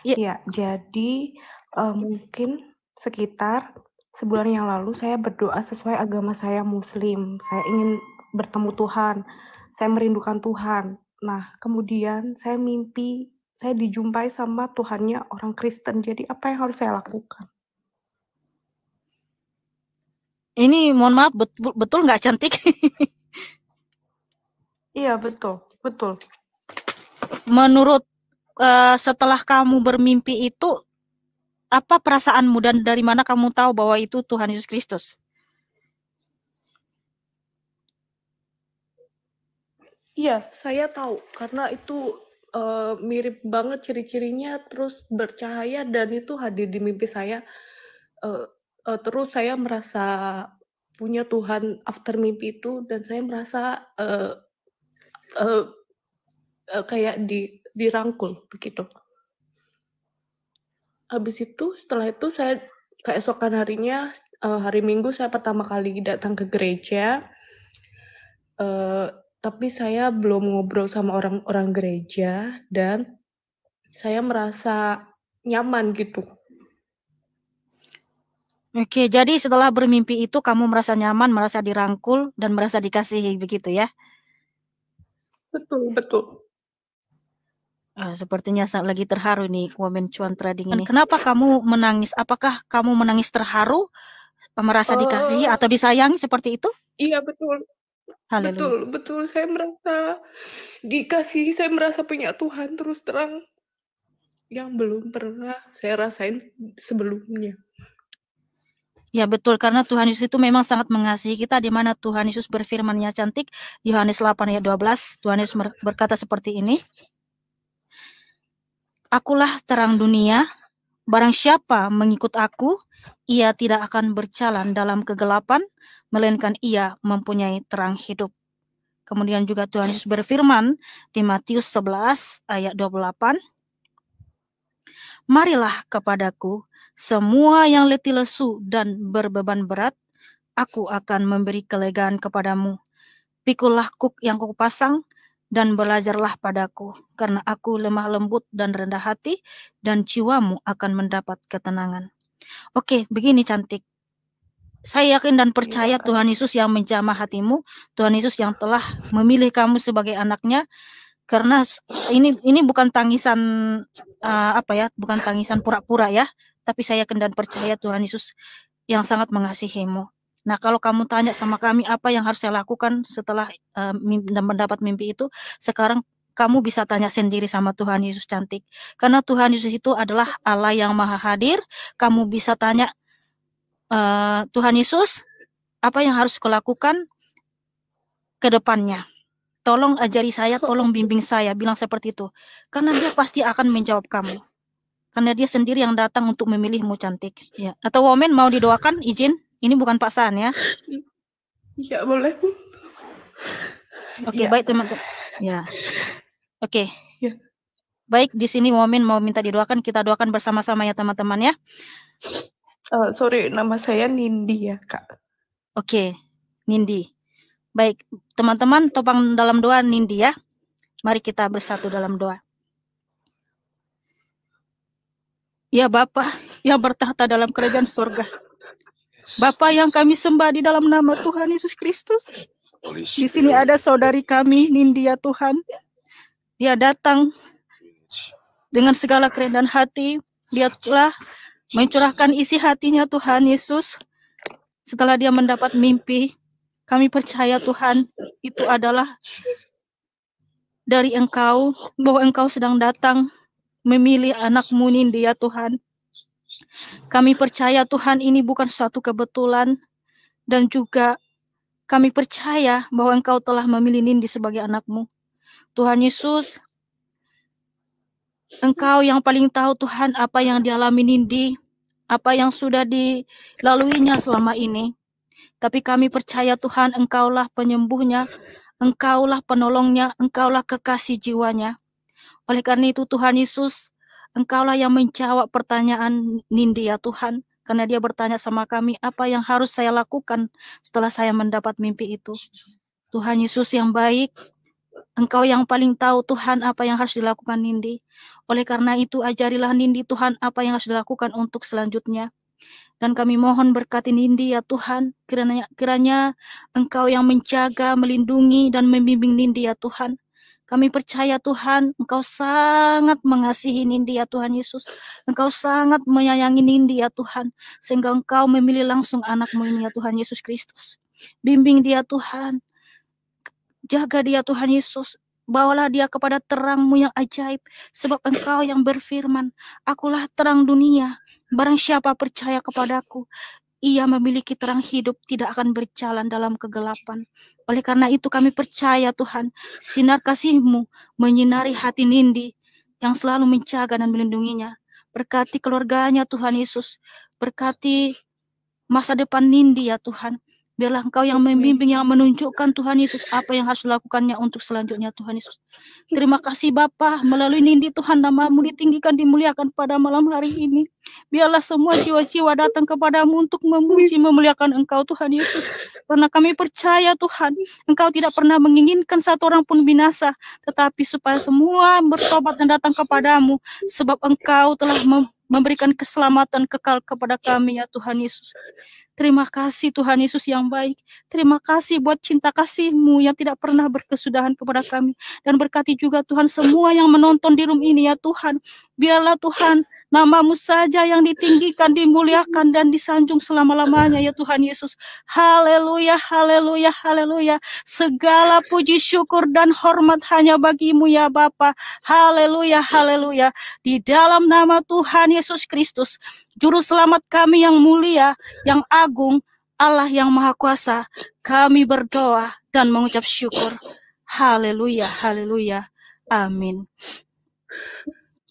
Ya, Ya, jadi mungkin sekitar sebulan yang lalu saya berdoa sesuai agama saya Muslim. Saya ingin bertemu Tuhan. Saya merindukan Tuhan. Nah, kemudian saya mimpi saya dijumpai sama Tuhannya orang Kristen. Jadi apa yang harus saya lakukan? ini mohon maaf, betul nggak cantik? Iya, betul, betul. Menurut setelah kamu bermimpi itu, apa perasaanmu dan dari mana kamu tahu bahwa itu Tuhan Yesus Kristus? Iya, saya tahu karena itu mirip banget ciri-cirinya, terus bercahaya dan itu hadir di mimpi saya. Terus saya merasa punya Tuhan after mimpi itu dan saya merasa kayak dirangkul begitu. Habis itu setelah itu saya keesokan harinya hari Minggu saya pertama kali datang ke gereja. Tapi saya belum ngobrol sama orang-orang gereja dan saya merasa nyaman gitu. Oke, jadi setelah bermimpi itu kamu merasa nyaman, merasa dirangkul, dan merasa dikasihi, begitu ya? Betul, betul. Sepertinya lagi terharu nih Women Cuan Trading ini. Kenapa kamu menangis? Apakah kamu menangis terharu, merasa dikasihi atau disayangi seperti itu? Iya betul. Haleluya. Betul, betul. Saya merasa dikasihi, saya merasa punya Tuhan terus terang yang belum pernah saya rasain sebelumnya. Ya betul, karena Tuhan Yesus itu memang sangat mengasihi kita, di mana Tuhan Yesus berfirman-Nya cantik, Yohanes 8 ayat 12, Tuhan Yesus berkata seperti ini, Akulah terang dunia, barang siapa mengikut aku, ia tidak akan berjalan dalam kegelapan, melainkan ia mempunyai terang hidup. Kemudian juga Tuhan Yesus berfirman di Matius 11 ayat 28, Marilah kepadaku semua yang letih lesu dan berbeban berat, aku akan memberi kelegaan kepadamu. Pikulah kuk yang kupasang dan belajarlah padaku, karena aku lemah lembut dan rendah hati, dan jiwamu akan mendapat ketenangan. Oke, begini cantik. Saya yakin dan percaya Tuhan Yesus yang menjamah hatimu, Tuhan Yesus yang telah memilih kamu sebagai anaknya, karena ini bukan tangisan bukan tangisan pura-pura ya, tapi saya yakin dan percaya Tuhan Yesus yang sangat mengasihimu. Nah, kalau kamu tanya sama kami apa yang harus saya lakukan setelah mendapat mimpi itu, sekarang kamu bisa tanya sendiri sama Tuhan Yesus cantik. Karena Tuhan Yesus itu adalah Allah yang maha hadir. Kamu bisa tanya, Tuhan Yesus, apa yang harus kulakukan ke depannya? Tolong ajari saya, tolong bimbing saya, bilang seperti itu. Karena dia pasti akan menjawab kamu. Karena dia sendiri yang datang untuk memilihmu cantik. Ya. Atau Women mau didoakan, izin? Ini bukan paksaan ya. Iya, boleh. Oke, Ya. baik teman-teman. Ya. Oke. Ya. Baik, di sini Women mau minta didoakan, kita doakan bersama-sama ya teman-teman ya. Sorry, nama saya Nindi ya, Kak. Oke, Nindi. Baik, teman-teman topang dalam doa Nindi ya. Mari kita bersatu dalam doa. Ya Bapa yang bertahta dalam kerajaan surga. Bapa yang kami sembah di dalam nama Tuhan Yesus Kristus. Di sini ada saudari kami, Nindi ya Tuhan. Dia datang dengan segala kerendahan hati. Dia telah mencurahkan isi hatinya Tuhan Yesus. Setelah dia mendapat mimpi, kami percaya Tuhan itu adalah dari Engkau, bahwa Engkau sedang datang memilih anakmu Nindi ya Tuhan. Kami percaya Tuhan ini bukan suatu kebetulan, dan juga kami percaya bahwa Engkau telah memilih Nindi sebagai anakmu. Tuhan Yesus, Engkau yang paling tahu Tuhan apa yang dialami Nindi, apa yang sudah dilaluinya selama ini. Tapi kami percaya Tuhan Engkaulah penyembuhnya, Engkaulah penolongnya, Engkaulah kekasih jiwanya. Oleh karena itu Tuhan Yesus, Engkaulah yang menjawab pertanyaan Nindi ya Tuhan. Karena dia bertanya sama kami, apa yang harus saya lakukan setelah saya mendapat mimpi itu. Tuhan Yesus yang baik, Engkau yang paling tahu Tuhan apa yang harus dilakukan Nindi. Oleh karena itu ajarilah Nindi Tuhan apa yang harus dilakukan untuk selanjutnya. Dan kami mohon berkati Nindi ya Tuhan, kiranya Engkau yang menjaga, melindungi, dan membimbing Nindi ya Tuhan. Kami percaya Tuhan, Engkau sangat mengasihi Nindi ya Tuhan Yesus. Engkau sangat menyayangi Nindi ya Tuhan, sehingga Engkau memilih langsung anak-Mu ini ya Tuhan Yesus Kristus. Bimbing dia Tuhan, jaga dia Tuhan Yesus. Bawalah dia kepada terang-Mu yang ajaib, sebab Engkau yang berfirman, akulah terang dunia, barang siapa percaya kepadaku, ia memiliki terang hidup, tidak akan berjalan dalam kegelapan. Oleh karena itu kami percaya Tuhan, sinar kasih-Mu menyinari hati Nindi yang selalu menjaga dan melindunginya. Berkati keluarganya Tuhan Yesus, berkati masa depan Nindi ya Tuhan. Biarlah Engkau yang membimbing, yang menunjukkan Tuhan Yesus apa yang harus dilakukannya untuk selanjutnya Tuhan Yesus. Terima kasih Bapa, melalui Nindi Tuhan nama-Mu ditinggikan, dimuliakan pada malam hari ini. Biarlah semua jiwa-jiwa datang kepadamu untuk memuji, memuliakan Engkau Tuhan Yesus. Karena kami percaya Tuhan, Engkau tidak pernah menginginkan satu orang pun binasa, tetapi supaya semua bertobat dan datang kepadamu, sebab Engkau telah memberikan keselamatan kekal kepada kami ya Tuhan Yesus. Terima kasih Tuhan Yesus yang baik. Terima kasih buat cinta kasih-Mu yang tidak pernah berkesudahan kepada kami. Dan berkati juga Tuhan semua yang menonton di room ini ya Tuhan. Biarlah Tuhan nama-Mu saja yang ditinggikan, dimuliakan, dan disanjung selama-lamanya ya Tuhan Yesus. Haleluya, haleluya, haleluya. Segala puji, syukur, dan hormat hanya bagi-Mu ya Bapa. Haleluya, haleluya. Di dalam nama Tuhan Yesus Kristus, Juru Selamat kami yang mulia, yang agung, Allah yang Maha Kuasa, kami berdoa dan mengucap syukur. Haleluya, haleluya. Amin.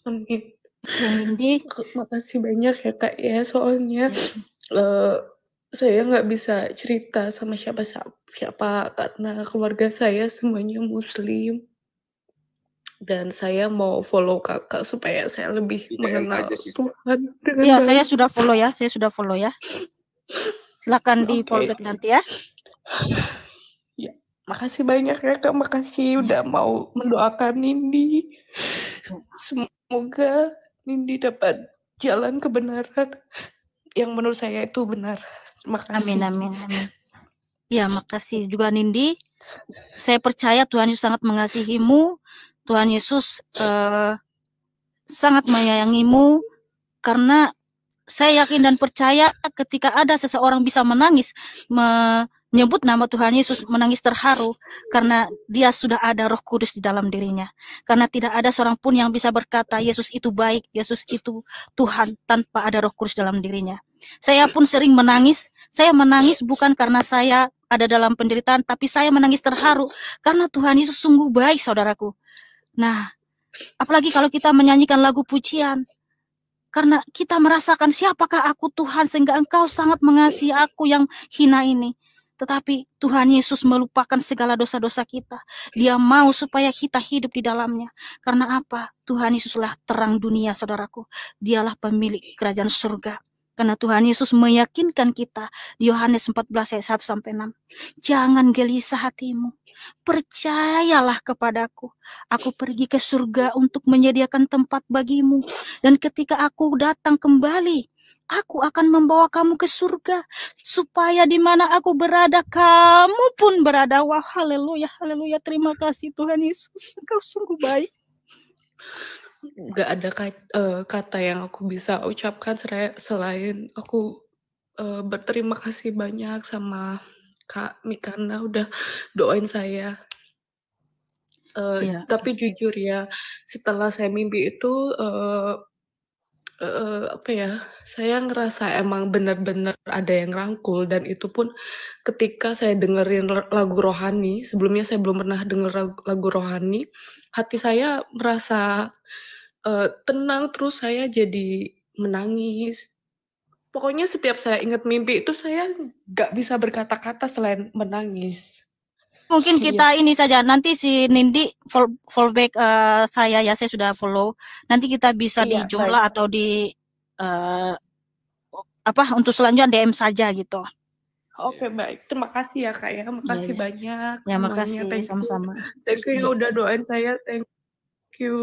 Amin. Nindi, Makasih banyak ya Kak ya, soalnya saya nggak bisa cerita sama siapa karena keluarga saya semuanya Muslim. Dan saya mau follow Kakak supaya saya lebih mengenal Tuhan dengan ya baik. saya sudah follow ya. Silakan di follow back nanti ya. Ya, makasih banyak ya Kak, makasih udah mau mendoakan Nindi. Semoga Nindi dapat jalan kebenaran yang menurut saya itu benar. Makasih. Amin, amin, amin. Ya, makasih juga Nindi. Saya percaya Tuhan Yesus sangat mengasihimu. Tuhan Yesus sangat menyayangimu, karena saya yakin dan percaya ketika ada seseorang bisa menangis, menyebut nama Tuhan Yesus, menangis terharu, karena dia sudah ada Roh Kudus di dalam dirinya. Karena tidak ada seorang pun yang bisa berkata Yesus itu baik, Yesus itu Tuhan, tanpa ada Roh Kudus dalam dirinya. Saya pun sering menangis. Saya menangis bukan karena saya ada dalam penderitaan, tapi saya menangis terharu karena Tuhan Yesus sungguh baik, saudaraku. Nah, apalagi kalau kita menyanyikan lagu pujian, karena kita merasakan siapakah aku Tuhan, sehingga Engkau sangat mengasihi aku yang hina ini. Tetapi Tuhan Yesus melupakan segala dosa-dosa kita. Dia mau supaya kita hidup di dalamnya. Karena apa? Tuhan Yesuslah terang dunia, saudaraku. Dialah pemilik kerajaan surga. Karena Tuhan Yesus meyakinkan kita di Yohanes 14 ayat 1-6. Jangan gelisah hatimu. Percayalah kepadaku. Aku pergi ke surga untuk menyediakan tempat bagimu. Dan ketika aku datang kembali, aku akan membawa kamu ke surga, supaya di mana aku berada, kamu pun berada. Wah, haleluya, haleluya. Terima kasih Tuhan Yesus. Engkau sungguh baik. Gak ada kata yang aku bisa ucapkan selain aku berterima kasih banyak sama Kak Mikana udah doain saya. Tapi jujur ya, setelah saya mimpi itu apa ya, saya ngerasa emang benar-benar ada yang rangkul, dan itu pun ketika saya dengerin lagu rohani. Sebelumnya saya belum pernah denger lagu rohani, hati saya merasa tenang, terus saya jadi menangis. Pokoknya setiap saya ingat mimpi itu saya nggak bisa berkata-kata selain menangis. Mungkin kita ini saja, nanti si Nindi follow back saya ya, saya sudah follow. Nanti kita bisa di jumlah atau di untuk selanjutnya DM saja gitu. Oke, baik. Terima kasih ya, Kak, ya. Iya Makasih iya. banyak Ya semuanya. makasih, Thank you. sama-sama. Thank you yang Iya. udah doain saya. Thank you.